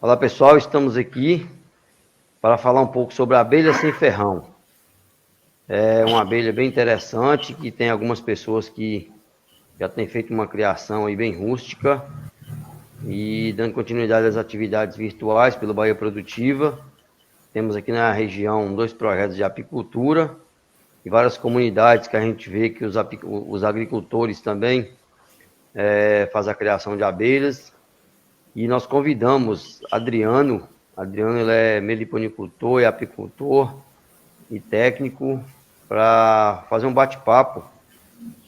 Olá pessoal, estamos aqui para falar um pouco sobre a abelha sem ferrão. É uma abelha bem interessante, que tem algumas pessoas que já têm feito uma criação aí bem rústica e dando continuidade às atividades virtuais pela Bahia Produtiva. Temos aqui na região 2 projetos de apicultura e várias comunidades que a gente vê que os agricultores também fazem a criação de abelhas. E nós convidamos Adriano. Adriano, ele é meliponicultor, é apicultor e técnico, para fazer um bate-papo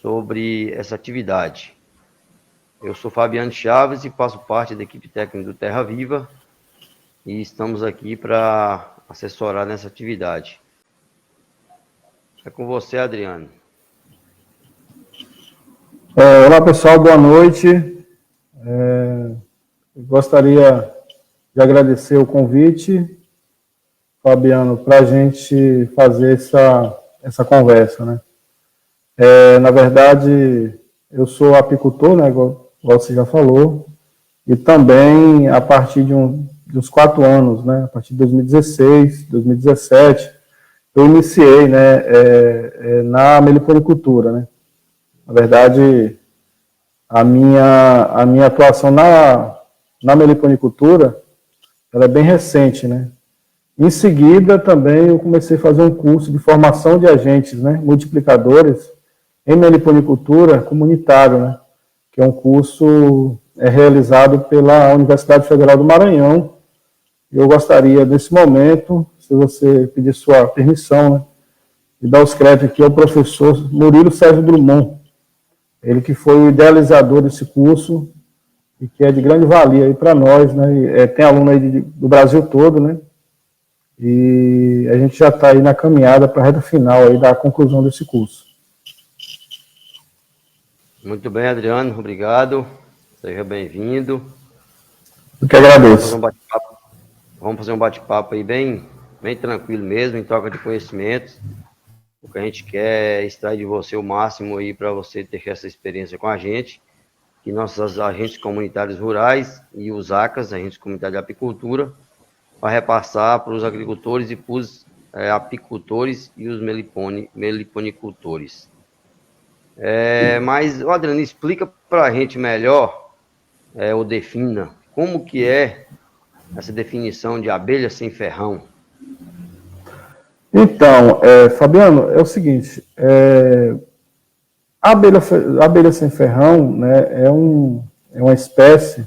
sobre essa atividade. Eu sou Fabiano Chaves e faço parte da equipe técnica do Terra Viva e estamos aqui para assessorar nessa atividade. É com você, Adriano. Olá pessoal, boa noite. Eu gostaria de agradecer o convite, Fabiano, para a gente fazer essa conversa, né? Na verdade, eu sou apicultor, né, igual você já falou, e também a partir dos 4 anos, né, a partir de 2016, 2017, eu iniciei, né, na meliponicultura, né? Na verdade, a minha atuação na meliponicultura, ela é bem recente, né? Em seguida, também, eu comecei a fazer um curso de formação de agentes, né, multiplicadores, em meliponicultura comunitário, né? Que é um curso realizado pela Universidade Federal do Maranhão. Eu gostaria, nesse momento, se você pedir sua permissão, né, de dar os créditos aqui ao professor Murilo Sérgio Drummond, ele que foi o idealizador desse curso, e que é de grande valia aí para nós, né? Tem aluno aí do Brasil todo, né? E a gente já está aí na caminhada para a reta final aí da conclusão desse curso. Muito bem, Adriano, obrigado. Seja bem-vindo. Eu que agradeço. Vamos fazer um bate-papo aí bem tranquilo mesmo, em troca de conhecimentos. O que a gente quer é extrair de você o máximo aí para você ter essa experiência com a gente, que nossos agentes comunitários rurais e os ACAS, agentes comunitários de apicultura, vai repassar para os agricultores e para os apicultores e os meliponicultores. Mas, Adriano, explica para a gente melhor, ou defina, como que é essa definição de abelha sem ferrão. Então, Fabiano, é o seguinte, a abelha sem ferrão, né, é uma espécie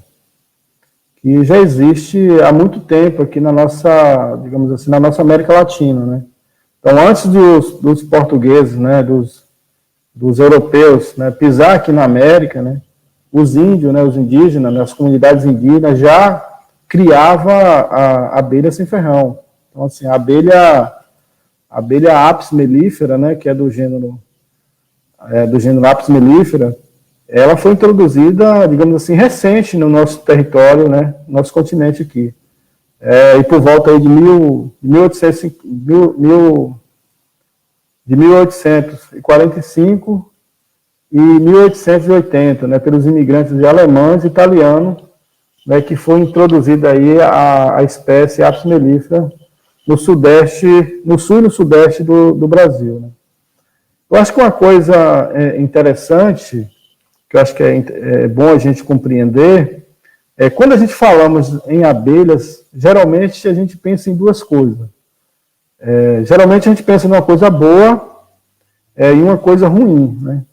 que já existe há muito tempo aqui na nossa, digamos assim, na nossa América Latina, né? Então, antes dos portugueses, né, dos europeus, né, pisar aqui na América, né, os índios, né, os indígenas, né, as comunidades indígenas já criavam a abelha sem ferrão. Então, assim, a abelha Apis mellifera, né, que é do gênero Apis mellifera, ela foi introduzida, digamos assim, recente no nosso território, né, nosso continente aqui. E por volta aí de 1845 e 1880, né, pelos imigrantes alemães e italianos, né, que foi introduzida aí a espécie Apis mellifera no sul e no sudeste do Brasil, né. Eu acho que uma coisa interessante, que eu acho que é bom a gente compreender, quando a gente falamos em abelhas, geralmente a gente pensa em duas coisas. Geralmente a gente pensa numa coisa boa e uma coisa ruim, né?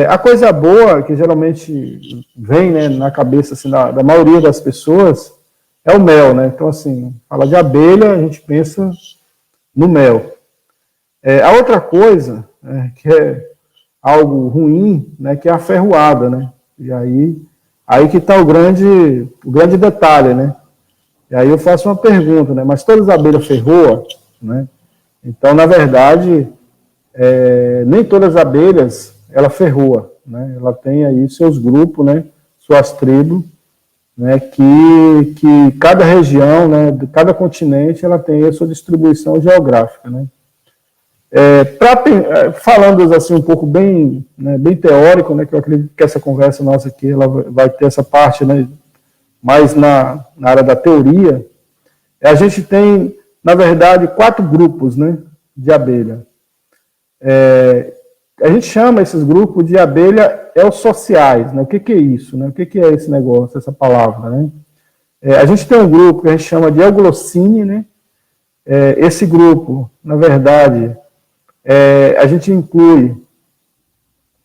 A coisa boa, que geralmente vem, né, na cabeça assim, da maioria das pessoas, é o mel, né? Então, assim, fala de abelha, a gente pensa no mel. A outra coisa, que é algo ruim, né, que é a ferroada, né? E aí que está o grande detalhe, né? E aí eu faço uma pergunta, né? Mas todas as abelhas ferroam, né? Então, na verdade, nem todas as abelhas ela ferroa, né? Ela tem aí seus grupos, né? Suas tribos, né? Que cada região, né? De cada continente, ela tem a sua distribuição geográfica, né? Falando assim um pouco bem teórico, né, que eu acredito que essa conversa nossa aqui ela vai ter essa parte, né, mais na área da teoria, a gente tem, na verdade, 4 grupos, né, de abelha. A gente chama esses grupos de abelha eusociais, né? O que é isso, né? O que é esse negócio, essa palavra, né? A gente tem um grupo que a gente chama de Euglossine, né? Esse grupo, na verdade, a gente inclui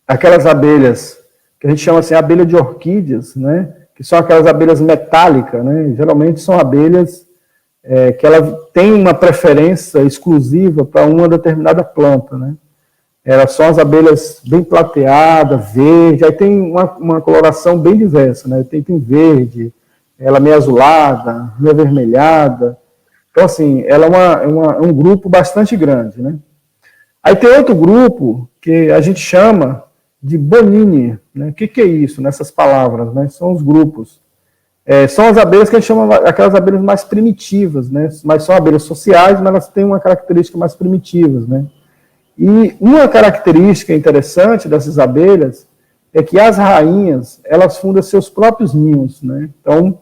aquelas abelhas que a gente chama assim, abelha de orquídeas, né? Que são aquelas abelhas metálicas, né? Geralmente são abelhas que ela tem uma preferência exclusiva para uma determinada planta, né? Elas são as abelhas bem plateadas, verde, aí tem uma coloração bem diversa, né? Tem verde, ela meio azulada, meio avermelhada. Então, assim, ela é um grupo bastante grande, né? Aí tem outro grupo que a gente chama de Bonini, né? O que é isso, nessas palavras, né? São os grupos. São as abelhas que a gente chama aquelas abelhas mais primitivas, né? Mas são abelhas sociais, mas elas têm uma característica mais primitivas, né? E uma característica interessante dessas abelhas é que as rainhas, elas fundam seus próprios ninhos, né? Então,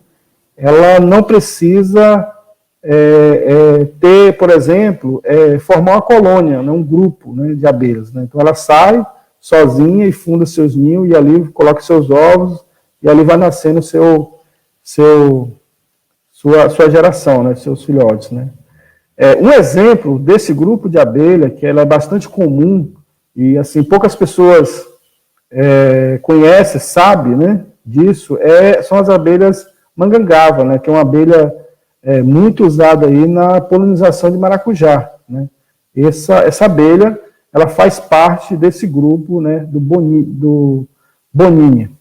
ela não precisa ter, por exemplo, formar uma colônia, né? Um grupo, né, de abelhas, né? Então, ela sai sozinha e funda seus ninhos e ali coloca seus ovos e ali vai nascendo sua geração, né? Seus filhotes, né? Um exemplo desse grupo de abelha, que ela é bastante comum, e assim, poucas pessoas conhecem, sabem, né, disso, são as abelhas mangangava, né, que é uma abelha muito usada aí na polinização de maracujá, né. Essa abelha, ela faz parte desse grupo, né, do Bonini.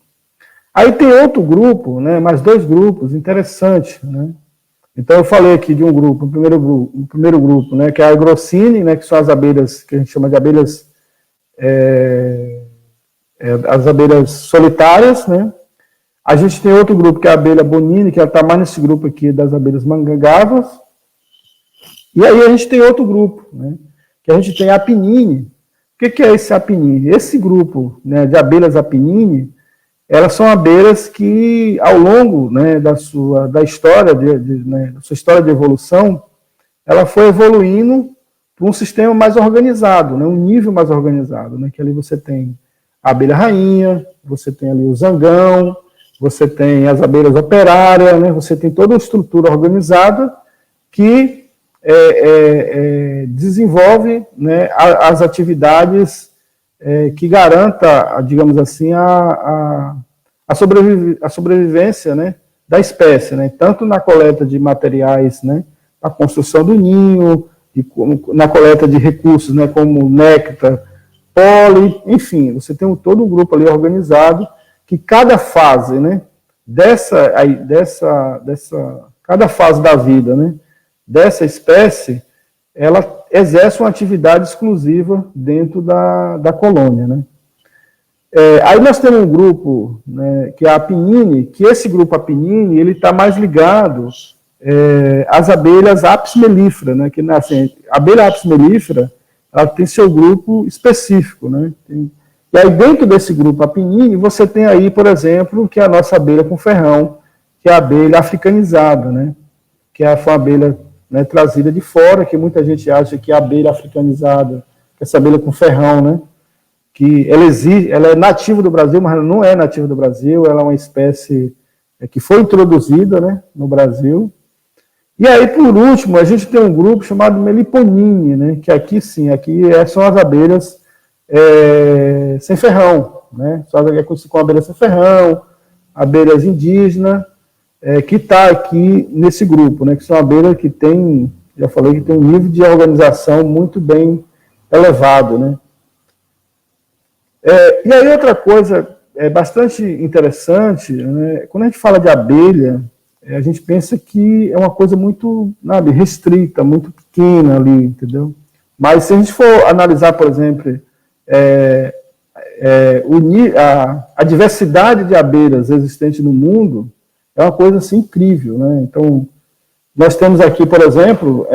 Aí tem outro grupo, né, mais 2 grupos interessantes, né. Então, eu falei aqui de um grupo, o primeiro grupo, né, que é a Euglossine, né, que são as abelhas que a gente chama de abelhas, as abelhas solitárias, né. A gente tem outro grupo, que é a abelha Bonini, que ela está mais nesse grupo aqui das abelhas mangangavas. E aí a gente tem outro grupo, né, que a gente tem a Apinine. O que é esse Apinine? Esse grupo, né, de abelhas Apinine, elas são abelhas que, ao longo, né, da sua história, da sua história de evolução, ela foi evoluindo para um sistema mais organizado, né, um nível mais organizado, né, que ali você tem a abelha rainha, você tem ali o zangão, você tem as abelhas operárias, né, você tem toda uma estrutura organizada que desenvolve, né, as atividades que garanta, digamos assim, a sobrevivência, né, da espécie, né, tanto na coleta de materiais, né, a construção do ninho, na coleta de recursos, né, como néctar, pólen, enfim, você tem todo um grupo ali organizado que cada fase, né, cada fase da vida, né, dessa espécie, ela exerce uma atividade exclusiva dentro da colônia, né. Aí nós temos um grupo, né, que é a Apinine, que esse grupo Apinine, ele está mais ligado às abelhas apis mellifera, né, que nascem. A abelha apis mellifera, ela tem seu grupo específico, né. E aí dentro desse grupo Apinine, você tem aí, por exemplo, que é a nossa abelha com ferrão, que é a abelha africanizada, né, que é uma abelha, né, trazida de fora, que muita gente acha que é a abelha africanizada, que é essa abelha com ferrão, né, que ela é nativa do Brasil, mas ela não é nativa do Brasil, ela é uma espécie que foi introduzida, né, no Brasil. E aí, por último, a gente tem um grupo chamado Meliponine, né, que aqui sim, são as abelhas sem ferrão, né, são as abelhas com abelhas sem ferrão, abelhas indígenas, que está aqui nesse grupo, né, que são abelhas que tem, já falei, que tem um nível de organização muito bem elevado, né. E aí outra coisa bastante interessante, né, quando a gente fala de abelha, a gente pensa que é uma coisa muito, sabe, restrita, muito pequena ali, entendeu? Mas se a gente for analisar, por exemplo, a diversidade de abelhas existentes no mundo, é uma coisa assim incrível, né? Então, nós temos aqui, por exemplo,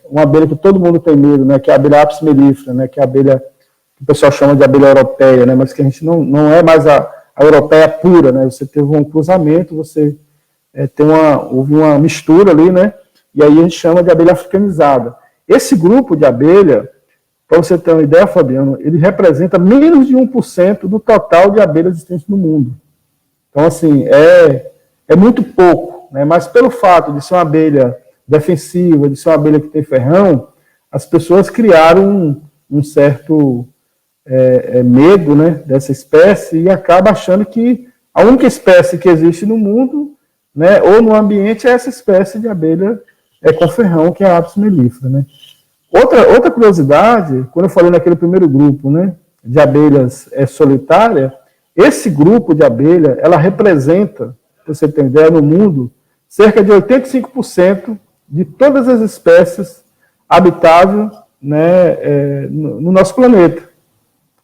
uma abelha que todo mundo tem medo, né, que é a abelha apis mellifera, né, que é a abelha que o pessoal chama de abelha europeia, né, mas que a gente não é mais a europeia pura, né, você teve um cruzamento, você houve uma mistura ali, né? E aí a gente chama de abelha africanizada. Esse grupo de abelha, para você ter uma ideia, Fabiano, ele representa menos de 1% do total de abelhas existentes no mundo. Então, assim, é muito pouco, né? Mas pelo fato de ser uma abelha defensiva, de ser uma abelha que tem ferrão, as pessoas criaram um certo medo, né, dessa espécie e acaba achando que a única espécie que existe no mundo, né, ou no ambiente, é essa espécie de abelha com ferrão, que é a Apis mellifera, né. Outra curiosidade, quando eu falei naquele primeiro grupo, né, de abelhas solitária, esse grupo de abelha, ela representa, para você ter ideia, no mundo, cerca de 85% de todas as espécies habitáveis, né, no nosso planeta,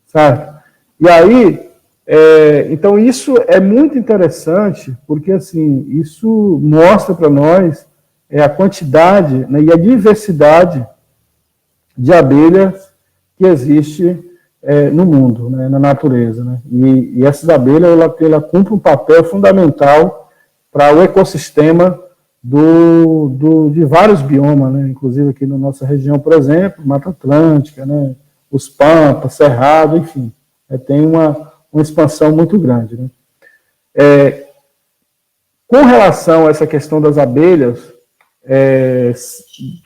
certo? E aí, então isso é muito interessante, porque assim, isso mostra para nós a quantidade, né, e a diversidade de abelhas que existe no mundo, né, na natureza, né? E essas abelhas, ela cumpre um papel fundamental para o ecossistema de vários biomas, né? Inclusive aqui na nossa região, por exemplo, Mata Atlântica, né? Os Pampas, Cerrado, enfim, tem uma expansão muito grande, né? Com relação a essa questão das abelhas,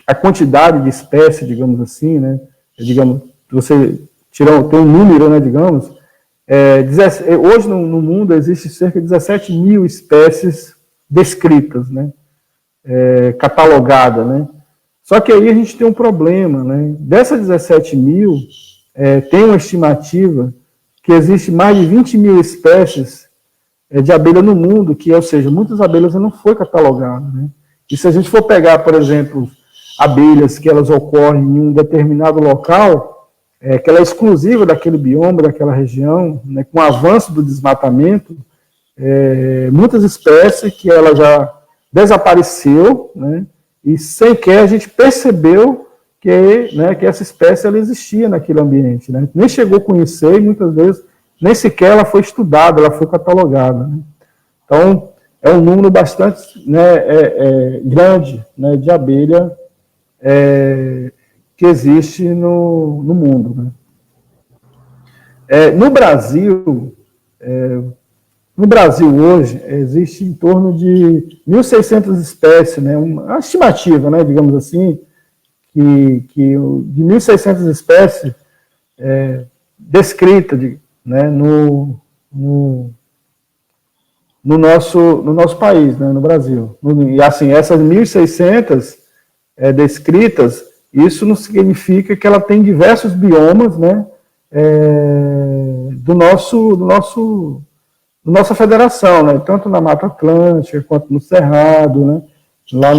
a quantidade de espécies, digamos assim, né? Digamos, você tem um número, né? Digamos, hoje no mundo existe cerca de 17 mil espécies descritas, né? Catalogada, né? Só que aí a gente tem um problema, né? Dessas 17 mil, tem uma estimativa que existe mais de 20 mil espécies de abelha no mundo, ou seja, muitas abelhas não foi catalogada, né? E se a gente for pegar, por exemplo, abelhas que elas ocorrem em um determinado local, que ela é exclusiva daquele bioma, daquela região, né? Com o avanço do desmatamento, muitas espécies que ela já desapareceu, né? E sem que a gente percebeu que essa espécie ela existia naquele ambiente, né? Nem chegou a conhecer e muitas vezes nem sequer ela foi estudada, ela foi catalogada, né? Então, é um número bastante, né, grande, né, de abelha que existe no mundo, né? No Brasil hoje, existe em torno de 1.600 espécies, né, uma estimativa, né, digamos assim, que de 1.600 espécies descritas, né, no nosso país, né, no Brasil. E assim, essas 1.600 descritas, isso não significa que ela tem diversos biomas, né, nossa federação, né, tanto na Mata Atlântica quanto no Cerrado, né, lá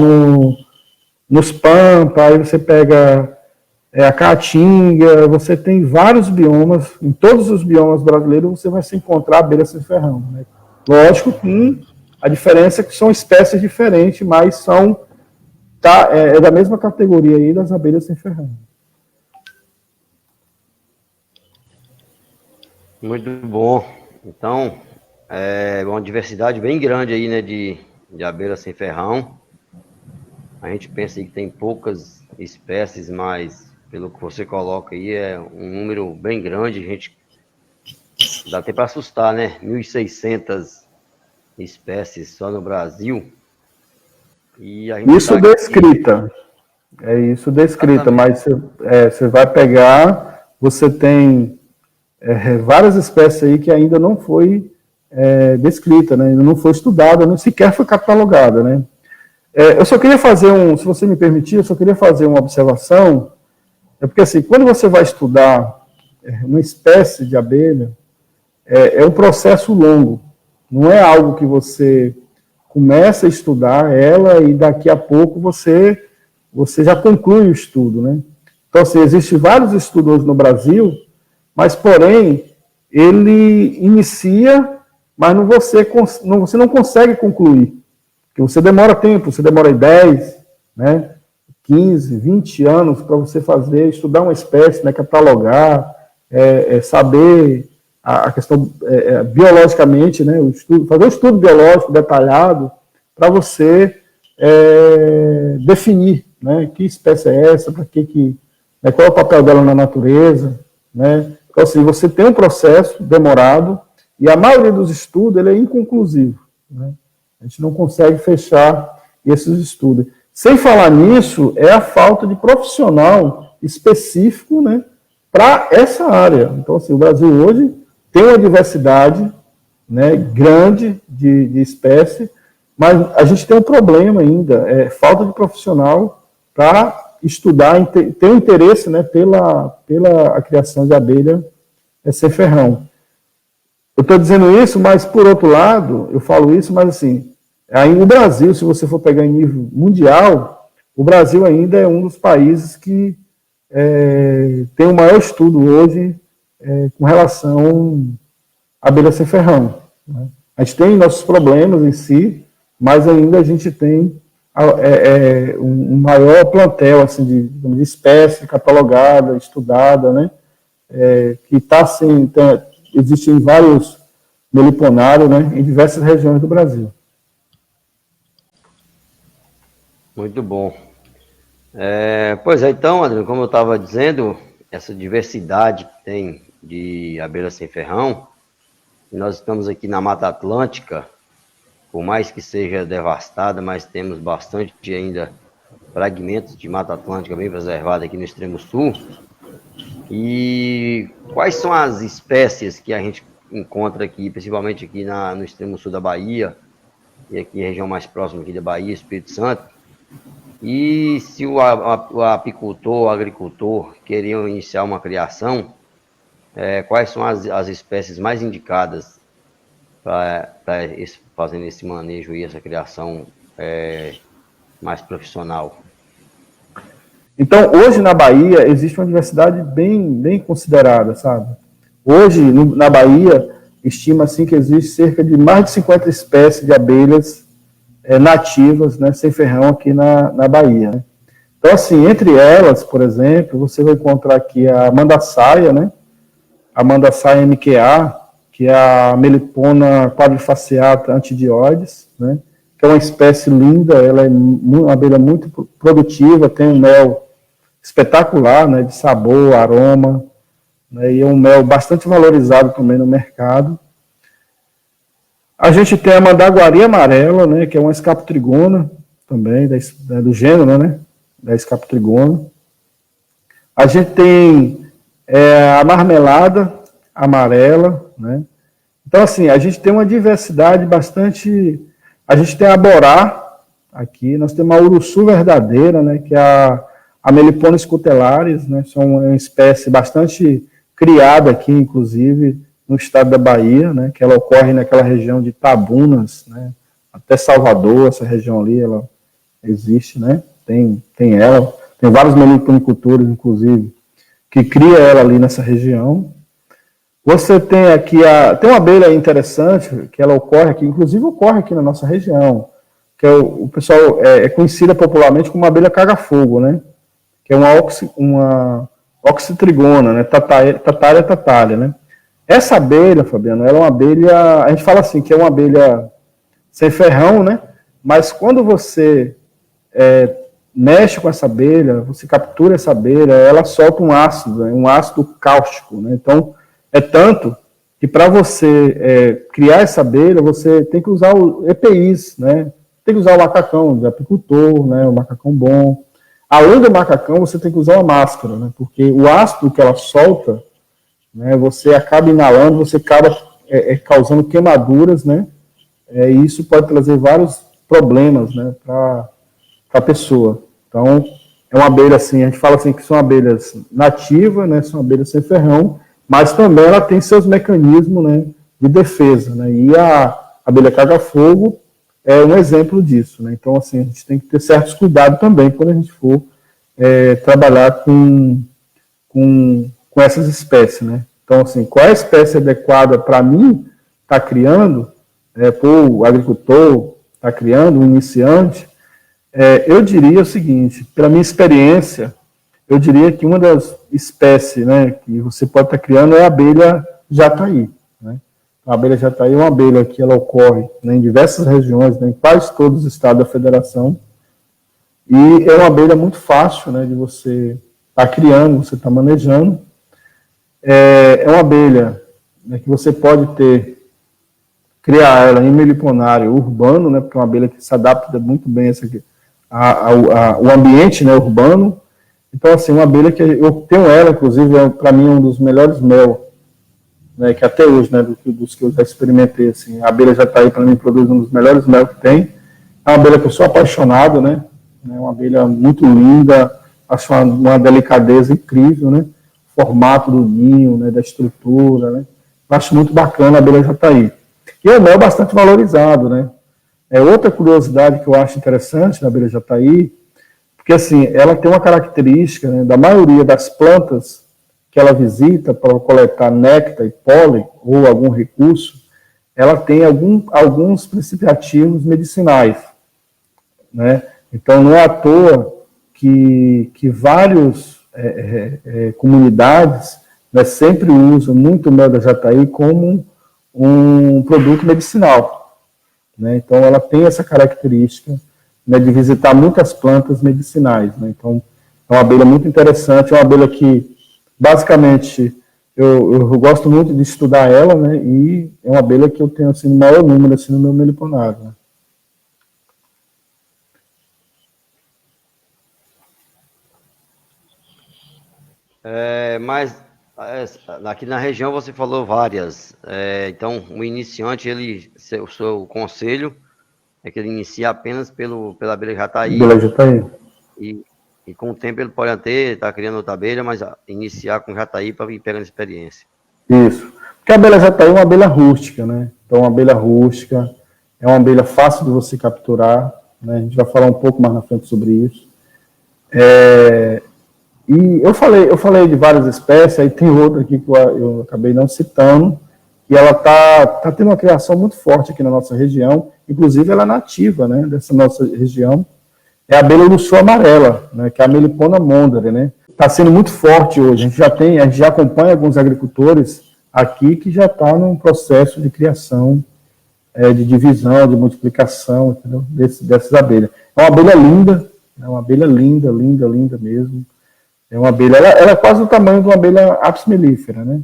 nos Pampa, aí você pega a Caatinga, você tem vários biomas, em todos os biomas brasileiros você vai se encontrar abelha sem ferrão, né? Lógico que a diferença é que são espécies diferentes, mas é da mesma categoria aí das abelhas sem ferrão. Muito bom. Então, uma diversidade bem grande aí, né, de abelhas sem ferrão. A gente pensa aí que tem poucas espécies, mas pelo que você coloca aí, é um número bem grande. A gente dá até para assustar, né? 1.600 espécies só no Brasil. E a gente isso descrita. Isso descrita, mas você vai pegar, você tem várias espécies aí que ainda não foi descrita, né? Ainda não foi estudada, nem sequer foi catalogada, né? Eu só queria fazer se você me permitir, eu só queria fazer uma observação, porque assim, quando você vai estudar uma espécie de abelha, é um processo longo, não é algo que você começa a estudar ela e daqui a pouco você já conclui o estudo, né? Então, assim, existem vários estudos no Brasil, mas, porém, ele inicia, mas você não consegue concluir. Porque você demora tempo, você demora 10, né, 15, 20 anos para você estudar uma espécie, né, catalogar, saber a questão biologicamente, né, fazer um estudo biológico detalhado, para você definir, né, que espécie é essa, para né, qual é o papel dela na natureza, né? Então, assim, você tem um processo demorado e a maioria dos estudos ele é inconclusivo, né? A gente não consegue fechar esses estudos. Sem falar nisso, é a falta de profissional específico, né, para essa área. Então, assim, o Brasil hoje tem uma diversidade, né, grande de espécies, mas a gente tem um problema ainda, falta de profissional para estudar, ter um interesse, né, pela a criação de abelha sem ferrão. Eu estou dizendo isso, mas, por outro lado, eu falo isso, mas, assim, aí no Brasil, se você for pegar em nível mundial, o Brasil ainda é um dos países que tem o maior estudo hoje com relação à abelha sem ferrão, né? A gente tem nossos problemas em si, mas ainda a gente tem um maior plantel assim, de espécie catalogada, estudada, né? Que está assim, existem vários meliponários, né, em diversas regiões do Brasil. Muito bom. Pois é, então, Adriano, como eu estava dizendo, essa diversidade que tem de abelha sem ferrão, nós estamos aqui na Mata Atlântica, por mais que seja devastada, mas temos bastante ainda fragmentos de Mata Atlântica bem preservada aqui no extremo sul. E quais são as espécies que a gente encontra aqui, principalmente aqui no extremo sul da Bahia, e aqui região mais próxima aqui da Bahia, Espírito Santo? E se o apicultor, o agricultor queriam iniciar uma criação, quais são as espécies mais indicadas para fazendo esse manejo e essa criação mais profissional? Então, hoje na Bahia existe uma diversidade bem considerada, sabe? Hoje, na Bahia, estima-se que existe cerca de mais de 50 espécies de abelhas nativas, né, sem ferrão aqui na Bahia, né? Então, assim, entre elas, por exemplo, você vai encontrar aqui a mandaçaia, né? A mandaçaia MQA, que é a Melipona quadrifaciata antidioides, né? Que é uma espécie linda, ela é uma abelha muito produtiva, tem um mel espetacular, né, de sabor, aroma, né, e é um mel bastante valorizado também no mercado. A gente tem a mandaguari amarela, né, que é uma escapotrigona também, do gênero, né, da escapotrigona. A gente tem a marmelada amarela, né. Então, assim, a gente tem uma diversidade bastante... A gente tem a borá aqui, nós temos a uruçu verdadeira, né, que é a Melipona scutelaris, né, são uma espécie bastante criada aqui, inclusive, no estado da Bahia, né, que ela ocorre naquela região de Tabunas, né, até Salvador, essa região ali, ela existe, né, tem ela, tem vários meliponicultores, inclusive, que cria ela ali nessa região. Você tem aqui, tem uma abelha interessante, que ela ocorre aqui, inclusive ocorre aqui na nossa região, que o pessoal conhecida popularmente como abelha caga-fogo, né, que é uma oxitrigona, né, tatália, né. Essa abelha, Fabiano, ela é uma abelha, a gente fala assim, que é uma abelha sem ferrão, né, mas quando você mexe com essa abelha, você captura essa abelha, ela solta um ácido, né, um ácido cáustico, né, então, tanto que para você criar essa abelha, você tem que usar o EPIs, né, tem que usar o macacão de apicultor, né, o macacão bom. Além do macacão, você tem que usar uma máscara, né, porque o ácido que ela solta, né, você acaba inalando, você acaba causando queimaduras, né, e isso pode trazer vários problemas, né, para a pessoa. Então, é uma abelha assim, a gente fala assim que são abelhas nativas, né, são abelhas sem ferrão, mas também ela tem seus mecanismos, né, de defesa, né, e a abelha caga-fogo é um exemplo disso, né, então assim, a gente tem que ter certos cuidados também quando a gente for trabalhar com essas espécies, né. Então assim, qual é a espécie adequada para mim estar criando, para o agricultor estar criando, um iniciante, eu diria o seguinte, pela minha experiência, eu diria que uma das espécies, né, que você pode estar criando é a abelha jataí, né? A abelha jataí é uma abelha que ela ocorre, né, em diversas regiões, né, em quase todos os estados da federação, e é uma abelha muito fácil, né, de você estar criando, você estar manejando. É uma abelha, né, que você pode criar ela em meliponário urbano, né, porque é uma abelha que se adapta muito bem ao ambiente, né, urbano. Então, assim, uma abelha que eu tenho ela, inclusive, para mim, um dos melhores mel, né, que até hoje, né, dos que eu já experimentei, assim, a abelha jataí, para mim, produz um dos melhores mel que tem. É uma abelha que eu sou apaixonado, né, é uma abelha muito linda, acho uma delicadeza incrível, né, formato do ninho, né, da estrutura, né, eu acho muito bacana a abelha jataí. E o mel é bastante valorizado, né. Outra curiosidade que eu acho interessante na abelha jataí, porque assim, ela tem uma característica, né, da maioria das plantas que ela visita para coletar néctar e pólen, ou algum recurso, ela tem alguns princípios ativos medicinais, né? Então, não é à toa que várias comunidades, né, sempre usam muito o mel da jataí como um produto medicinal, né? Então, ela tem essa característica, né, de visitar muitas plantas medicinais, né? Então, é uma abelha muito interessante, é uma abelha que, basicamente, eu gosto muito de estudar ela, né, e é uma abelha que eu tenho, assim, o maior número, assim, no meu meliponário, né? Mas aqui na região você falou várias. Então, o iniciante, o seu conselho é que ele inicie apenas pela abelha jataí Abelha jataí. e, e com o tempo ele pode até estar criando outra abelha, mas iniciar com jataí para ir pegando experiência. Isso. Porque a abelha jataí é uma abelha rústica, né? Então, uma abelha rústica, é uma abelha fácil de você capturar, né? A gente vai falar um pouco mais na frente sobre isso. E eu falei de várias espécies, aí tem outra aqui que eu acabei não citando, que ela tá tendo uma criação muito forte aqui na nossa região, inclusive ela é nativa, né, dessa nossa região, é a abelha urussu amarela, né, que é a Melipona mondare, né, está sendo muito forte hoje, a gente já acompanha alguns agricultores aqui que já está num processo de criação, de divisão, de multiplicação, entendeu, dessas abelhas. É uma abelha linda, é uma abelha linda, linda, linda mesmo. É uma abelha, ela é quase do tamanho de uma abelha apis mellifera, né?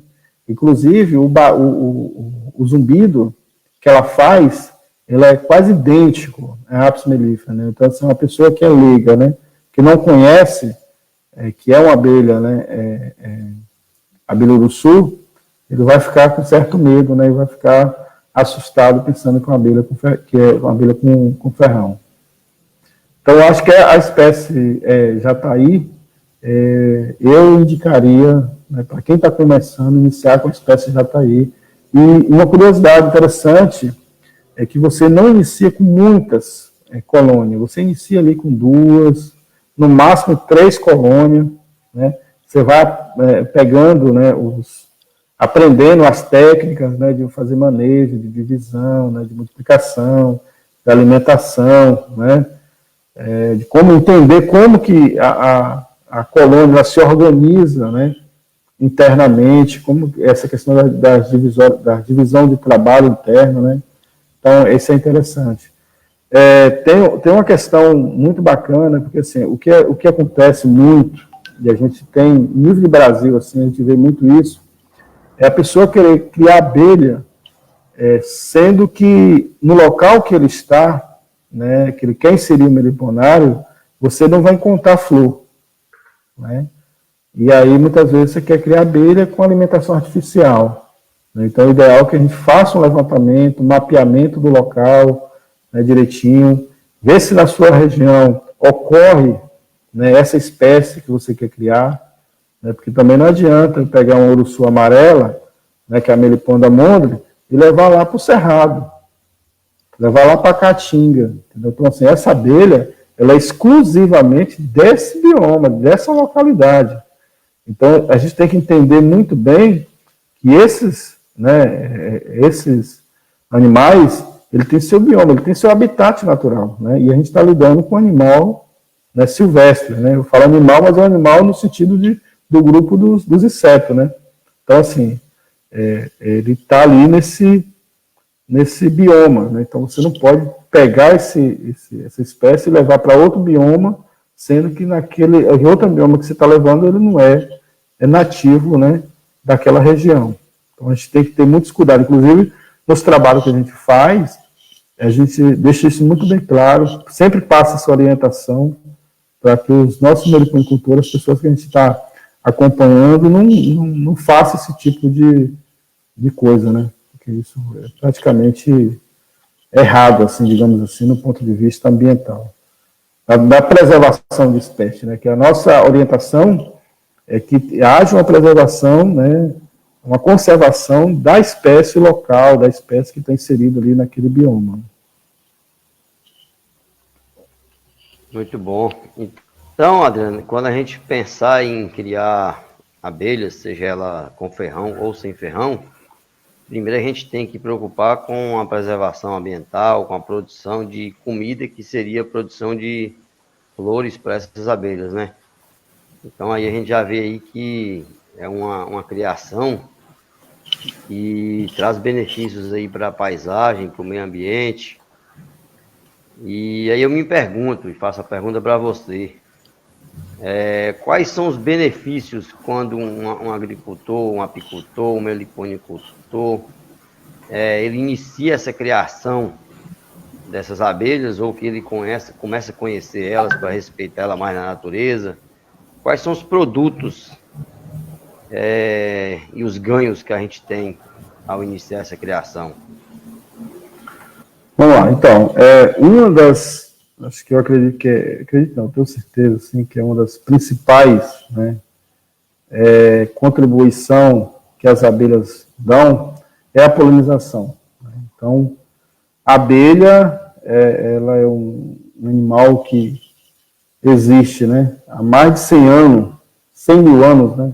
Inclusive, o zumbido que ela faz, ela é quase idêntico à apis mellifera, né? Então, assim, uma pessoa que é leiga, né, que não conhece, que é uma abelha, né, abelha urussu, ele vai ficar com certo medo, né, e vai ficar assustado pensando que é uma abelha com ferrão. Então, eu acho que a espécie jataí, eu indicaria, né, para quem está começando, iniciar com a espécie jataí. E uma curiosidade interessante é que você não inicia com muitas colônias, você inicia ali com 2, no máximo 3 colônias, né? Você vai pegando, né, aprendendo as técnicas, né, de fazer manejo, de divisão, né, de multiplicação, de alimentação, né, de como entender como que a colônia se organiza, né, internamente, como essa questão da divisão de trabalho interno, né? Então, isso é interessante. Tem uma questão muito bacana, porque assim, o que acontece muito, e a gente tem, nível de Brasil, assim, a gente vê muito isso, é a pessoa querer criar abelha, sendo que no local que ele está, né, que ele quer inserir o meliponário, você não vai encontrar flor, né? E aí, muitas vezes, você quer criar abelha com alimentação artificial, né? Então, o ideal é que a gente faça um levantamento, um mapeamento do local, né, direitinho, ver se na sua região ocorre, né, essa espécie que você quer criar, né, porque também não adianta pegar uma urussu amarela, né, que é a Melipona mondare, e levar lá para o Cerrado, levar lá para a Caatinga, entendeu? Então, assim, essa abelha, ela é exclusivamente desse bioma, dessa localidade. Então, a gente tem que entender muito bem que esses animais, ele tem seu bioma, ele tem seu habitat natural, né? E a gente está lidando com um animal, né, silvestre, né? Eu falo animal, mas é um animal no sentido do grupo dos insetos, né? Então, assim, ele está ali nesse bioma, né? Então você não pode pegar essa espécie e levar para outro bioma, sendo que naquele outro bioma que você está levando, ele não é nativo, né, daquela região. Então a gente tem que ter muitos cuidados, inclusive nos trabalhos que a gente faz, a gente deixa isso muito bem claro, sempre passa essa orientação para que os nossos meliponicultores, as pessoas que a gente está acompanhando, não façam esse tipo de coisa, né? Porque isso é praticamente errado, assim, digamos assim, no ponto de vista ambiental. Da preservação de espécie, né? Que a nossa orientação é que haja uma preservação, né? Uma conservação da espécie local, da espécie que está inserida ali naquele bioma. Muito bom. Então, Adriano, quando a gente pensar em criar abelhas, seja ela com ferrão ou sem ferrão, primeiro a gente tem que preocupar com a preservação ambiental, com a produção de comida, que seria a produção de flores para essas abelhas, né? Então aí a gente já vê aí que é uma criação que traz benefícios aí para a paisagem, para o meio ambiente. E aí eu me pergunto, e faço a pergunta para você, quais são os benefícios quando um agricultor, um apicultor, um meliponicultor, ele inicia essa criação dessas abelhas, ou que ele começa a conhecer elas para respeitar ela mais na natureza? Quais são os produtos e os ganhos que a gente tem ao iniciar essa criação? Vamos lá, então, uma das, acho que eu acredito não, tenho certeza, assim, que é uma das principais, né, contribuição que as abelhas dão é a polinização, né? Então, a abelha, ela é um animal que existe, né, há mais de 100 anos, 100 mil anos, né,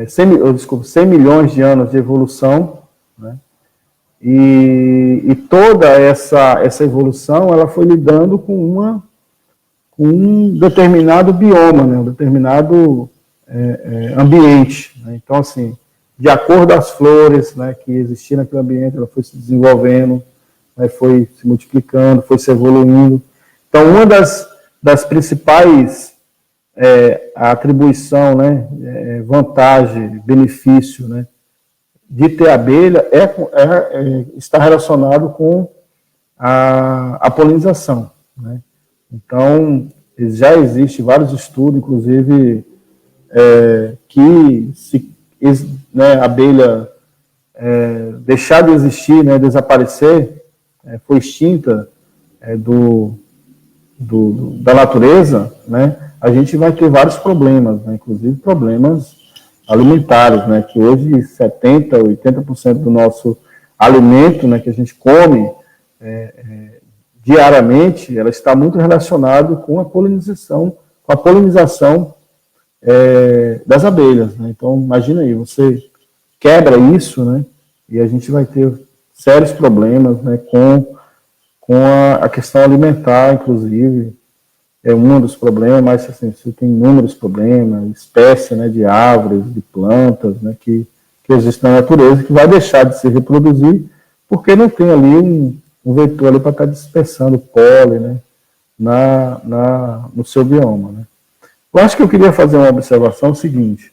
100 milhões de anos de evolução, né, e toda essa evolução, ela foi lidando com um determinado bioma, né, um determinado ambiente, né? Então, assim, de acordo às flores, né, que existiam naquele ambiente, ela foi se desenvolvendo, né, foi se multiplicando, foi se evoluindo. Então, uma das principais atribuição, né, vantagem, benefício, né, de ter abelha está relacionado com a polinização, né? Então, já existe vários estudos, inclusive, que se a abelha deixar de existir, né, desaparecer, foi extinta da natureza, né, a gente vai ter vários problemas, né, inclusive problemas alimentares, né, que hoje 70%, 80% do nosso alimento, né, que a gente come diariamente, ela está muito relacionado com a polinização das abelhas, né? Então, imagina aí, você quebra isso, né, e a gente vai ter sérios problemas, né, com a questão alimentar, inclusive, é um dos problemas, mas assim, você tem inúmeros problemas, espécies, né, de árvores, de plantas, né, que existem na natureza, que vai deixar de se reproduzir, porque não tem ali um vetor ali para estar dispersando pólen, né, no seu bioma, né. Eu acho que eu queria fazer uma observação seguinte,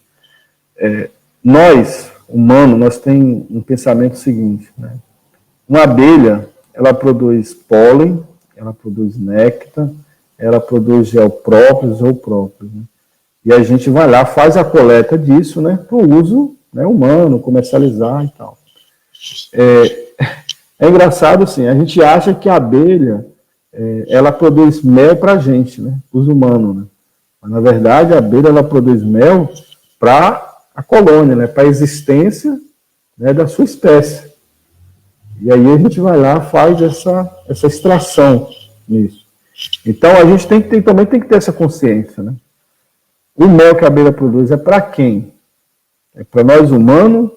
nós, humanos, nós temos um pensamento seguinte, né, uma abelha, ela produz pólen, ela produz néctar, ela produz gel próprios ou próprios, né? E a gente vai lá, faz a coleta disso, né, para o uso, né, humano, comercializar e tal. É engraçado, assim, a gente acha que a abelha, ela produz mel para a gente, né, os humanos, né? Mas, na verdade, a abelha, ela produz mel para a colônia, né, para a existência, né, da sua espécie. E aí a gente vai lá, faz essa extração nisso. Então, a gente também tem que ter essa consciência, né? O mel que a abelha produz é para quem? É para nós humanos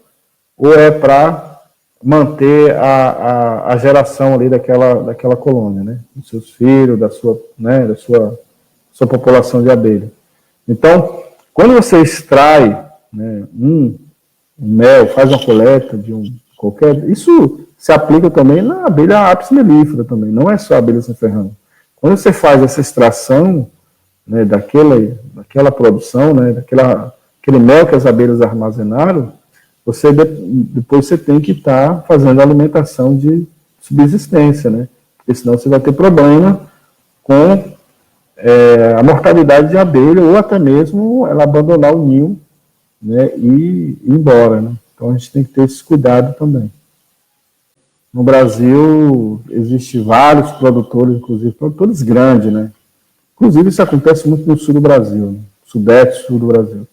ou é para manter a geração ali daquela colônia, né? Dos seus filhos, da sua população de abelha. Então, quando você extrai, né, um mel, faz uma coleta de qualquer... Isso se aplica também na abelha apis mellifera também, não é só a abelha sem ferrão. Quando você faz essa extração, né, daquela produção, né, aquele mel que as abelhas armazenaram, depois você tem que estar fazendo alimentação de subsistência, né? Porque senão você vai ter problema com a mortalidade de abelha, ou até mesmo ela abandonar o ninho, né, e ir embora, né? Então a gente tem que ter esse cuidado também. No Brasil, existem vários produtores, inclusive produtores grandes, né? Inclusive isso acontece muito no sul do Brasil, né? Sudeste, sul do Brasil,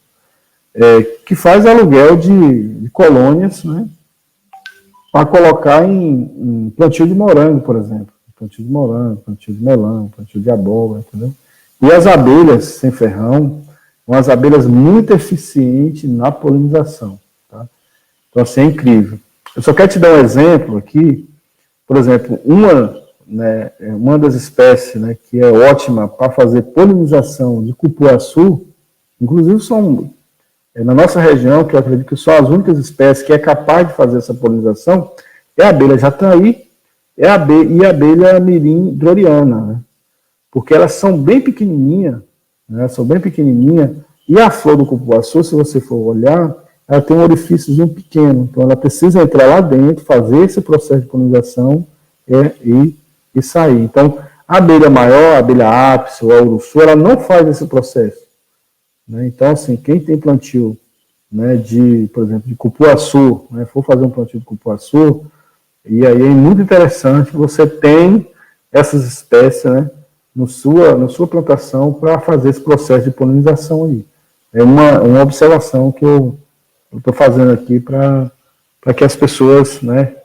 que faz aluguel de colônias, né, para colocar em plantio de morango, por exemplo. Plantio de morango, plantio de melão, plantio de abóbora, entendeu? E as abelhas sem ferrão são as abelhas muito eficientes na polinização, tá? Então, assim, é incrível. Eu só quero te dar um exemplo aqui. Por exemplo, uma das espécies, né, que é ótima para fazer polinização de cupuaçu, inclusive na nossa região, que eu acredito que são as únicas espécies que é capaz de fazer essa polinização, é a abelha jataí e a abelha mirim droriana, né? Porque elas são bem pequenininhas, né? E a flor do cupuaçu, se você for olhar, ela tem um orifíciozinho pequeno, então ela precisa entrar lá dentro, fazer esse processo de polinização e sair. Então, a abelha maior, a abelha ápice ou a uruçu, ela não faz esse processo, né? Então, assim, quem tem plantio, né, por exemplo, de cupuaçu, né, for fazer um plantio de cupuaçu, e aí é muito interessante, você tem essas espécies, né, na sua plantação para fazer esse processo de polinização aí. É uma observação que eu estou fazendo aqui para que as pessoas, né,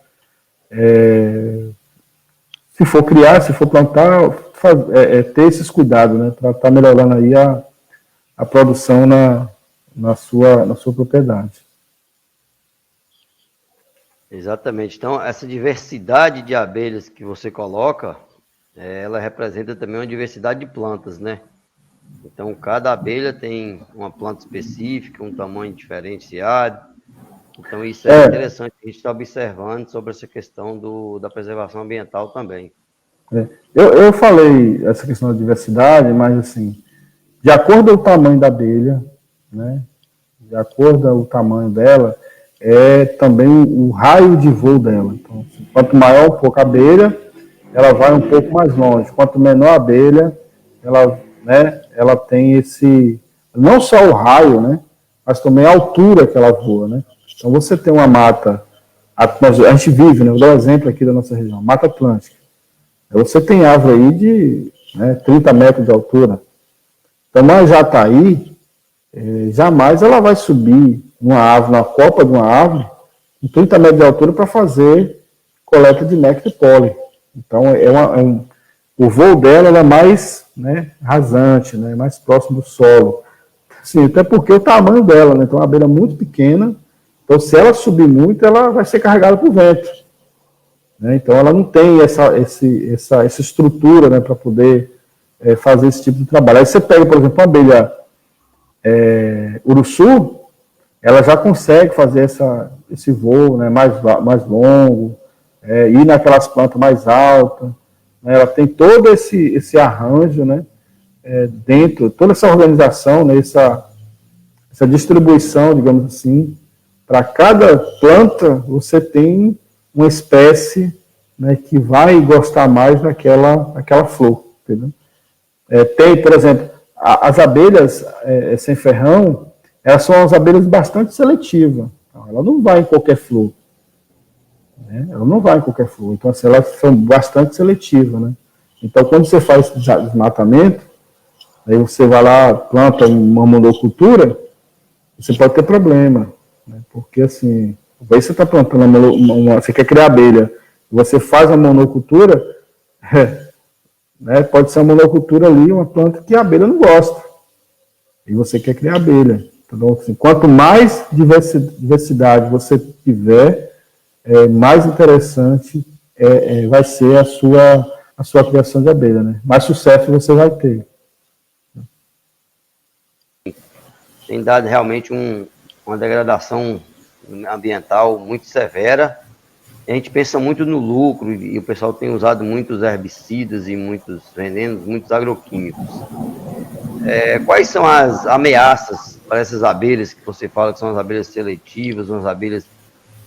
se for criar, se for plantar, ter esses cuidados, né, para estar melhorando aí a produção na sua propriedade. Exatamente. Então, essa diversidade de abelhas que você coloca, ela representa também uma diversidade de plantas, né? Então, cada abelha tem uma planta específica, um tamanho diferenciado. Então, isso é interessante a gente estar observando sobre essa questão da preservação ambiental também. Eu falei essa questão da diversidade, mas, assim, de acordo com o tamanho da abelha, né, de acordo com o tamanho dela, também o raio de voo dela. Então, assim, quanto maior um pouco a abelha, ela vai um pouco mais longe. Quanto menor a abelha, ela tem não só o raio, né, mas também a altura que ela voa, né? Então, você tem uma mata, a gente vive, né, vou dar um exemplo aqui da nossa região, Mata Atlântica. Você tem árvore aí de 30 metros de altura. Então, uma jataí, jamais ela vai subir na copa de uma árvore, em 30 metros de altura, para fazer coleta de néctar e pólen. Então, o voo dela é mais, né, rasante, né, mais próximo do solo. Sim, até porque o tamanho dela, né, então, é uma abelha muito pequena, então, se ela subir muito, ela vai ser carregada por vento, né? Então, ela não tem essa estrutura, né, para poder fazer esse tipo de trabalho. Aí você pega, por exemplo, uma abelha uruçu, ela já consegue fazer esse voo, né, mais longo, ir naquelas plantas mais altas, né? Ela tem todo esse arranjo, né, dentro, toda essa organização, né, essa distribuição, digamos assim, para cada planta você tem uma espécie, né, que vai gostar mais daquela flor, entendeu? Tem, por exemplo, as abelhas sem ferrão, elas são as abelhas bastante seletivas. Ela não vai em qualquer flor, né? Ela não vai em qualquer flor. Então, assim, elas são bastante seletivas, né? Então, quando você faz esse desmatamento, aí você vai lá, planta uma monocultura, você pode ter problema, né? Porque, assim, aí você está plantando você quer criar abelha, você faz a monocultura, né, pode ser uma monocultura ali, uma planta que a abelha não gosta, e você quer criar abelha. Então, assim, quanto mais diversidade você tiver, mais interessante vai ser a sua criação de abelha, né? Mais sucesso você vai ter. Tem dado realmente uma degradação ambiental muito severa, a gente pensa muito no lucro e o pessoal tem usado muitos herbicidas e muitos venenos, muitos agroquímicos. Quais são as ameaças para essas abelhas que você fala que são as abelhas seletivas, umas abelhas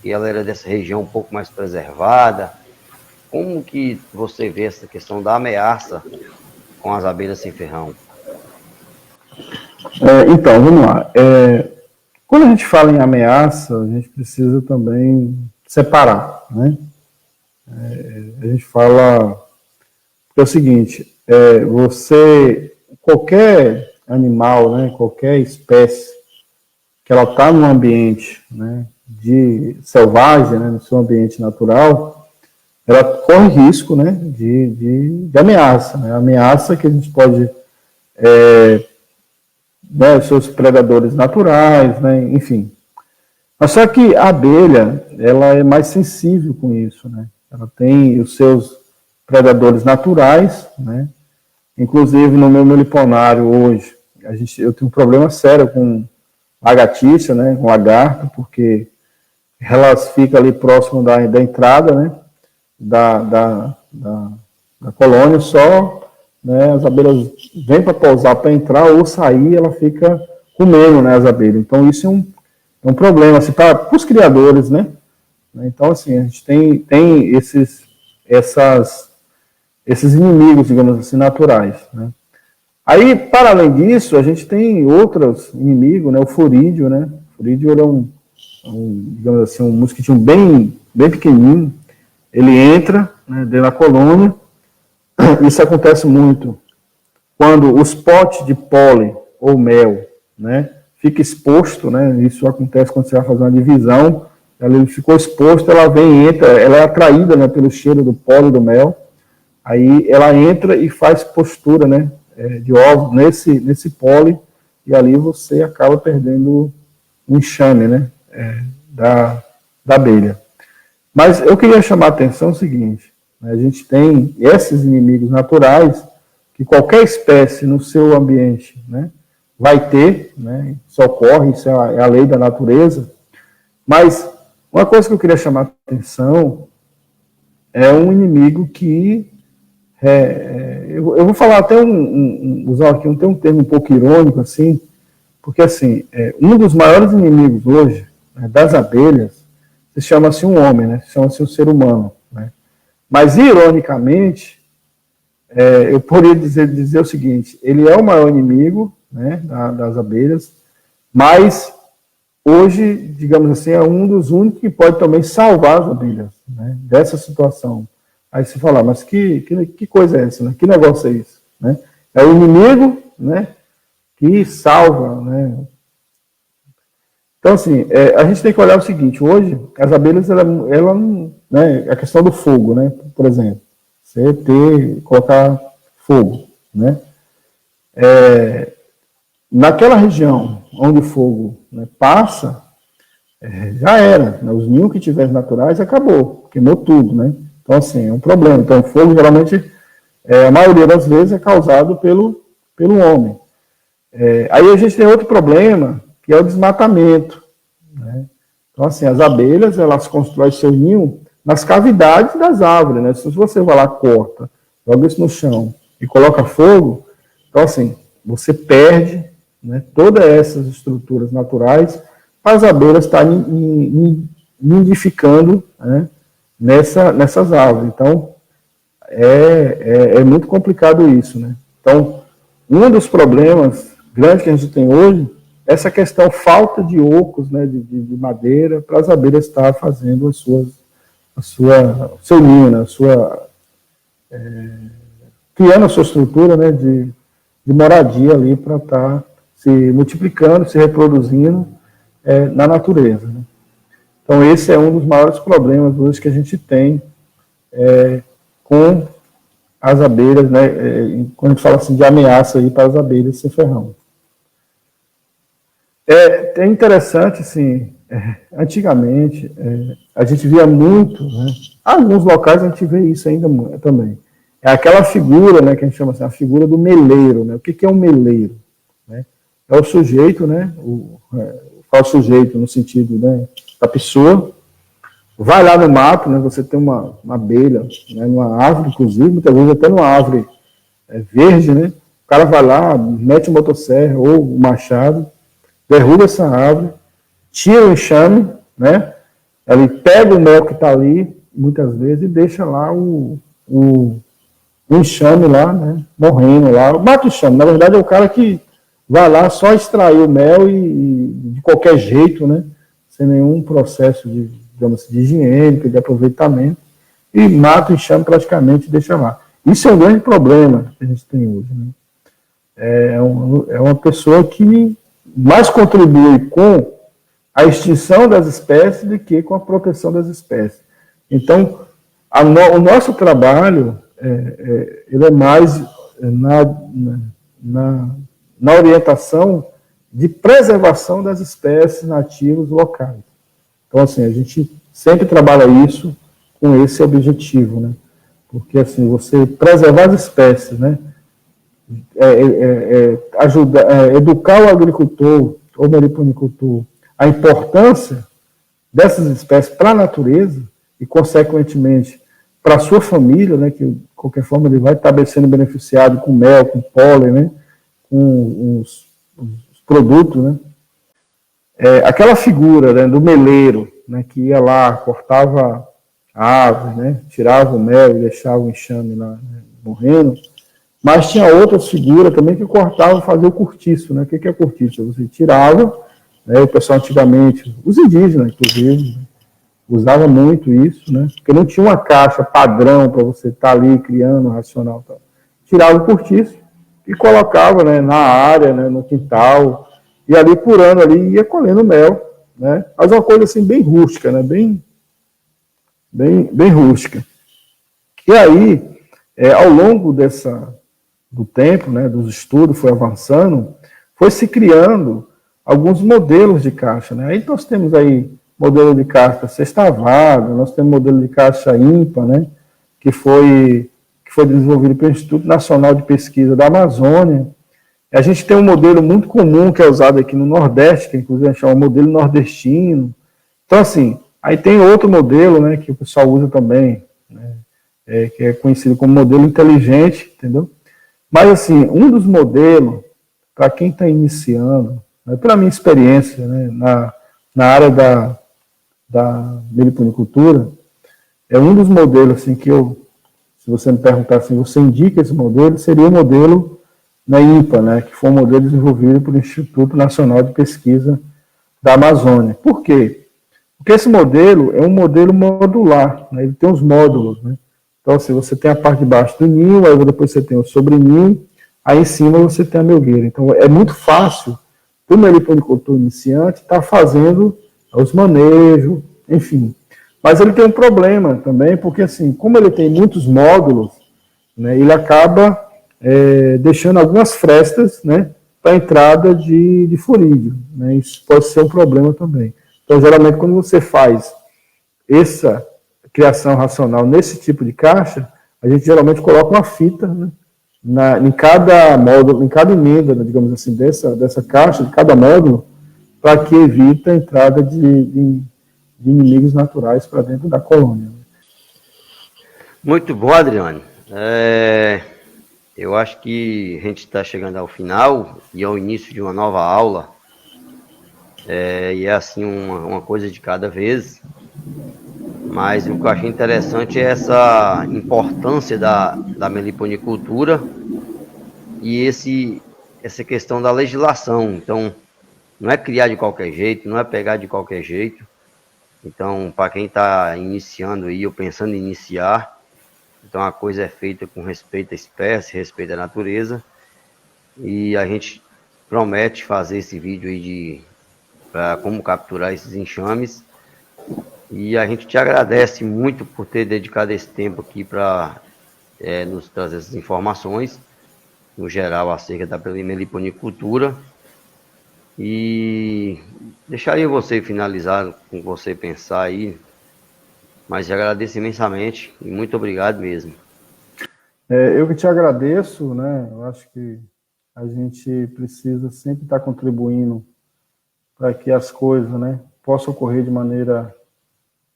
que ela era dessa região um pouco mais preservada? Como que você vê essa questão da ameaça com as abelhas sem ferrão? Então, vamos lá. Quando a gente fala em ameaça, a gente precisa também separar, né? A gente fala que é o seguinte, qualquer animal, né, qualquer espécie que ela está num ambiente, né, de selvagem, né, no seu ambiente natural, ela corre risco, né, de ameaça, né, ameaça que a gente pode né, seus predadores naturais, né, enfim. Mas só que a abelha, ela é mais sensível com isso, né? Ela tem os seus predadores naturais, né? Inclusive no meu meliponário hoje, eu tenho um problema sério com lagartixa, né, com lagarto, porque elas ficam ali próximo da entrada, né, da colônia, só, né, as abelhas vêm para pousar, para entrar ou sair, ela fica comendo, né, as abelhas. Então isso é um problema assim, para os criadores, né? Então assim, a gente tem esses inimigos, digamos assim, naturais, né? Aí, para além disso, a gente tem outros inimigos, né? O furídeo, né? O furídeo era digamos assim, um mosquitinho bem pequenininho. Ele entra, né, dentro da colônia. Isso acontece muito quando os potes de pólen ou mel, né, fica exposto, né? Isso acontece quando você vai fazer uma divisão. Ele ficou exposto, ela vem, entra, ela é atraída, né, pelo cheiro do pólen do mel. Aí ela entra e faz postura, né, de ovo nesse pólen, e ali você acaba perdendo o enxame, né, da abelha. Mas eu queria chamar a atenção o seguinte, né, a gente tem esses inimigos naturais que qualquer espécie no seu ambiente, né, vai ter, né, isso ocorre, isso é a lei da natureza. Mas uma coisa que eu queria chamar a atenção é um inimigo que eu vou falar até usar aqui um termo um pouco irônico, assim, porque, assim, um dos maiores inimigos hoje, né, das abelhas, se chama-se um homem, né, se chama-se um ser humano, né, mas, ironicamente, eu poderia dizer o seguinte, ele é o maior inimigo, né, das abelhas, mas, hoje, digamos assim, é um dos únicos que pode também salvar as abelhas, né, dessa situação. Aí você fala, mas que coisa é essa, né? Que negócio é isso? Né? É o inimigo, né, que salva, né? Então, assim, a gente tem que olhar o seguinte, hoje, as abelhas, né, a questão do fogo, né, por exemplo, você colocar fogo, né? Naquela região onde o fogo, né, passa, já era, né? Os ninhos que tiverem naturais, acabou, queimou tudo, né? Então, assim, é um problema. Então, o fogo, geralmente, a maioria das vezes, é causado pelo homem. Aí a gente tem outro problema, que é o desmatamento, né? Então, assim, as abelhas, elas constroem seu ninho nas cavidades das árvores, né? Se você vai lá, corta, joga isso no chão e coloca fogo, então, assim, você perde, né, todas essas estruturas naturais para as abelhas estarem nidificando, né, nessas árvores. Então, é muito complicado isso, né? Então, um dos problemas grandes que a gente tem hoje é essa questão, falta de ocos, né, de madeira, para as abelhas estar fazendo o seu ninho, né, criando a sua estrutura, né, de moradia ali para estar se multiplicando, se reproduzindo na natureza, né? Então, esse é um dos maiores problemas hoje que a gente tem com as abelhas, né, quando a gente fala assim de ameaça aí para as abelhas sem ferrão. É interessante, assim, antigamente, a gente via muito, né, alguns locais a gente vê isso ainda também. É aquela figura, né, que a gente chama assim, a figura do meleiro, né? O que é um meleiro? Né? É o sujeito, né, o sujeito no sentido, né, da pessoa, vai lá no mato, né, você tem uma abelha, né, numa árvore, inclusive, muitas vezes até numa árvore verde, né, o cara vai lá, mete o motosserra ou o machado, derruba essa árvore, tira o enxame, né, ele pega o mel que está ali, muitas vezes, e deixa lá o enxame lá, né, morrendo lá, mata o enxame, na verdade é o cara que vai lá só extrair o mel e de qualquer jeito, né, sem nenhum processo de, digamos assim, de higiênico, de aproveitamento, e mata o enxame praticamente e deixa lá. Isso é um grande problema que a gente tem hoje, né. É uma pessoa que mais contribui com a extinção das espécies do que com a proteção das espécies. Então, o nosso trabalho ele é mais na orientação de preservação das espécies nativas locais. Então, assim, a gente sempre trabalha isso com esse objetivo, né? Porque, assim, você preservar as espécies, né? Educar o agricultor ou meliponicultor a importância dessas espécies para a natureza e, consequentemente, para a sua família, né, que de qualquer forma ele vai estar sendo beneficiado com mel, com pólen, né, com os produtos, né. Aquela figura, né, do meleiro, né, que ia lá, cortava a árvore, né, tirava o mel e deixava o enxame lá, né, morrendo, mas tinha outras figuras também que cortavam e faziam o cortiço, né. O que é cortiço? Você tirava, né, o pessoal antigamente, os indígenas, inclusive, usava muito isso, né? Porque não tinha uma caixa padrão para você estar ali criando um racional. Tal. Tirava o cortiço e colocava, né, na área, né, no quintal, e ali por ano ali ia colhendo mel, né? Mas uma coisa assim bem rústica, né? Bem rústica. E aí, ao longo do tempo, né, dos estudos, foi avançando, foi se criando alguns modelos de caixa, né? Aí nós temos aí modelo de caixa sextavada, nós temos modelo de caixa ímpar, né, que foi desenvolvido pelo Instituto Nacional de Pesquisa da Amazônia. A gente tem um modelo muito comum que é usado aqui no Nordeste, que inclusive a gente chama modelo nordestino. Então, assim, aí tem outro modelo, né, que o pessoal usa também, né, que é conhecido como modelo inteligente, entendeu? Mas, assim, um dos modelos, para quem está iniciando, né, pela minha experiência, né, na área da meliponicultura, é um dos modelos assim, que se você me perguntar assim, você indica esse modelo, seria o modelo na INPA, né, que foi um modelo desenvolvido pelo Instituto Nacional de Pesquisa da Amazônia. Por quê? Porque esse modelo é um modelo modular, né, ele tem os módulos. Né? Então, assim, você tem a parte de baixo do ninho, aí depois você tem o sobreninho, aí em cima você tem a melgueira. Então, é muito fácil para o meliponicultor iniciante estar fazendo os manejos, enfim. Mas ele tem um problema também, porque assim, como ele tem muitos módulos, né, ele acaba deixando algumas frestas, né, para a entrada de furídeo. Né, isso pode ser um problema também. Então, geralmente, quando você faz essa criação racional nesse tipo de caixa, a gente geralmente coloca uma fita, né, em cada módulo, em cada emenda, né, digamos assim, dessa caixa, de cada módulo, para que evite a entrada de inimigos naturais para dentro da colônia. Muito bom, Adriano. Eu acho que a gente está chegando ao final e ao início de uma nova aula. E é assim uma coisa de cada vez. Mas o que eu achei interessante é essa importância da meliponicultura e essa questão da legislação. Então, não é criar de qualquer jeito, não é pegar de qualquer jeito. Então, para quem está iniciando aí ou pensando em iniciar, então a coisa é feita com respeito à espécie, respeito à natureza. E a gente promete fazer esse vídeo aí para como capturar esses enxames. E a gente te agradece muito por ter dedicado esse tempo aqui para nos trazer essas informações, no geral, acerca da meliponicultura. E deixaria você finalizar com você pensar aí, mas te agradeço imensamente e muito obrigado mesmo. Eu que te agradeço, né? Eu acho que a gente precisa sempre estar contribuindo para que as coisas, né, possam ocorrer de maneira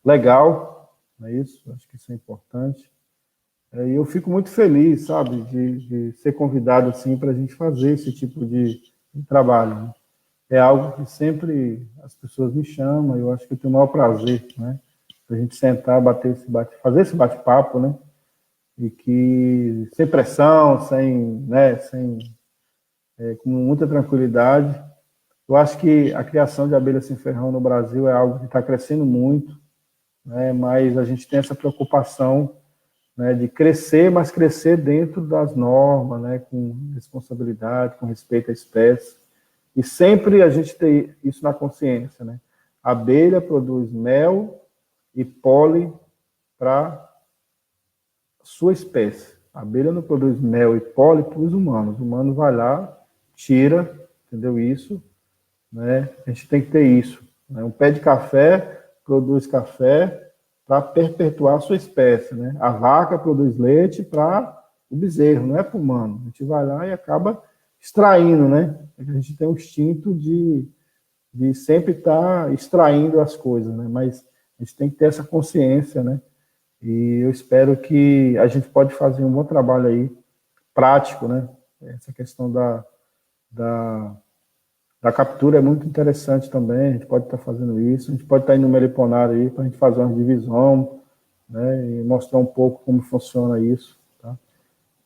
legal, não é isso? Acho que isso é importante. E eu fico muito feliz, sabe, de ser convidado assim para a gente fazer esse tipo de trabalho, né? É algo que sempre as pessoas me chamam, e eu acho que eu tenho o maior prazer, né? A gente sentar, fazer esse bate-papo, né? E que sem pressão, com muita tranquilidade. Eu acho que a criação de abelha sem ferrão no Brasil é algo que está crescendo muito, né? Mas a gente tem essa preocupação, né, de crescer, mas crescer dentro das normas, né, com responsabilidade, com respeito à espécie. E sempre a gente tem isso na consciência, né? A abelha produz mel e pólen para sua espécie. A abelha não produz mel e pólen para os humanos. O humano vai lá, tira, entendeu isso? Né? A gente tem que ter isso. Né? Um pé de café produz café para perpetuar a sua espécie. Né? A vaca produz leite para o bezerro, não é para o humano. A gente vai lá e acaba extraindo, né? A gente tem um instinto de sempre estar extraindo as coisas, né? Mas a gente tem que ter essa consciência, né? E eu espero que a gente pode fazer um bom trabalho aí, prático, né? Essa questão da captura é muito interessante também, a gente pode estar fazendo isso, a gente pode estar indo no meliponário aí para a gente fazer uma divisão, né? E mostrar um pouco como funciona isso, tá?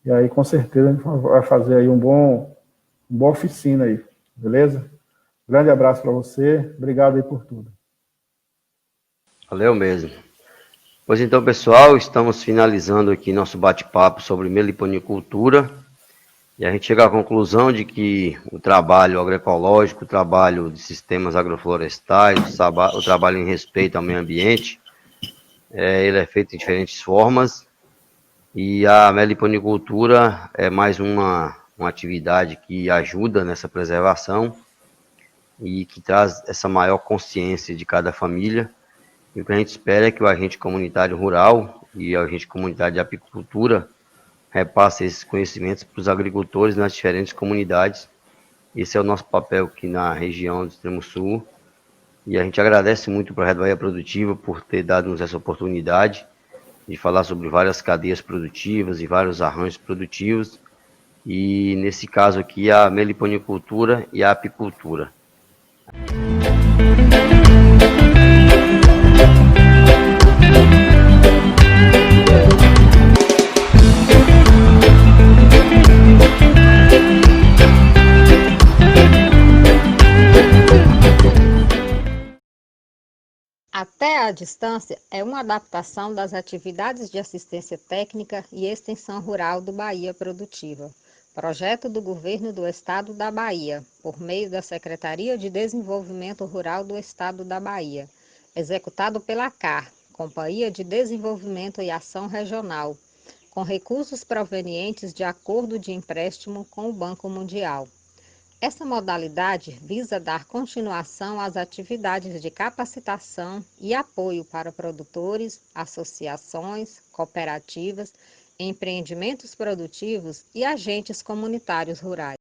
E aí, com certeza, a gente vai fazer aí uma boa oficina aí, beleza? Grande abraço para você, obrigado aí por tudo. Valeu mesmo. Pois então, pessoal, estamos finalizando aqui nosso bate-papo sobre meliponicultura. E a gente chega à conclusão de que o trabalho agroecológico, o trabalho de sistemas agroflorestais, o trabalho em respeito ao meio ambiente, ele é feito de diferentes formas. E a meliponicultura é mais uma atividade que ajuda nessa preservação e que traz essa maior consciência de cada família. E o que a gente espera é que o agente comunitário rural e o agente comunitário de apicultura repasse esses conhecimentos para os agricultores nas diferentes comunidades. Esse é o nosso papel aqui na região do Extremo Sul. E a gente agradece muito para a Projeto Bahia Produtiva por ter dado-nos essa oportunidade de falar sobre várias cadeias produtivas e vários arranjos produtivos. E nesse caso aqui, a meliponicultura e a apicultura. Até à distância é uma adaptação das atividades de assistência técnica e extensão rural do Bahia Produtiva, projeto do Governo do Estado da Bahia, por meio da Secretaria de Desenvolvimento Rural do Estado da Bahia, executado pela CAR, Companhia de Desenvolvimento e Ação Regional, com recursos provenientes de acordo de empréstimo com o Banco Mundial. Essa modalidade visa dar continuação às atividades de capacitação e apoio para produtores, associações, cooperativas, empreendimentos produtivos e agentes comunitários rurais.